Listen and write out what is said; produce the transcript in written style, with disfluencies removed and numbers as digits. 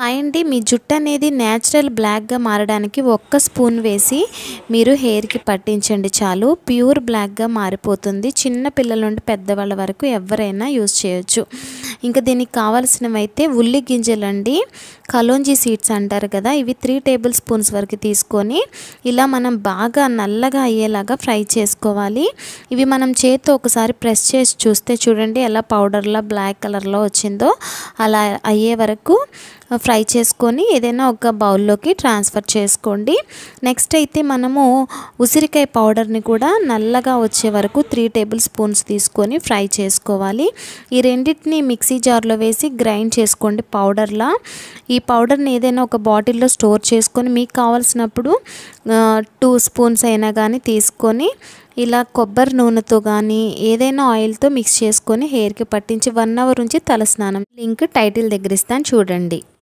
Hi అండి. మీ జుట్టు అనేది న్యాచురల్ బ్లాక్గా మారడానికి ఒక్క స్పూన్ వేసి మీరు హెయిర్కి పట్టించండి చాలు. ప్యూర్ బ్లాక్గా మారిపోతుంది. చిన్న పిల్లల నుండి పెద్దవాళ్ళ వరకు ఎవరైనా యూజ్ చేయొచ్చు. ఇంకా దీనికి కావాల్సినవైతే ఉల్లి గింజలండి, కలోంజీ సీడ్స్ అంటారు కదా, ఇవి 3 టేబుల్ స్పూన్స్ వరకు తీసుకొని ఇలా మనం బాగా నల్లగా అయ్యేలాగా ఫ్రై చేసుకోవాలి. ఇవి మనం చేత్తో ఒకసారి ప్రెస్ చేసి చూస్తే చూడండి ఎలా పౌడర్లా బ్లాక్ కలర్లో వచ్చిందో. అలా అయ్యే వరకు ఫ్రై చేసుకొని ఏదైనా ఒక బౌల్లోకి ట్రాన్స్ఫర్ చేసుకోండి. నెక్స్ట్ అయితే మనము ఉసిరికాయ పౌడర్ని కూడా నల్లగా వచ్చే వరకు 3 టేబుల్ స్పూన్స్ తీసుకొని ఫ్రై చేసుకోవాలి. ఈ రెండింటిని మిక్సీ జార్లో వేసి గ్రైండ్ చేసుకోండి పౌడర్లా. ఈ పౌడర్ని ఏదైనా ఒక బాటిల్లో స్టోర్ చేసుకొని మీకు కావాల్సినప్పుడు 2 స్పూన్స్ అయినా కానీ తీసుకొని ఇలా కొబ్బరి నూనెతో కానీ ఏదైనా ఆయిల్తో మిక్స్ చేసుకొని హెయిర్కి పట్టించి 1 అవర్ ఉంచి తలస్నానం. లింక్ టైటిల్ దగ్గర ఇస్తాను చూడండి.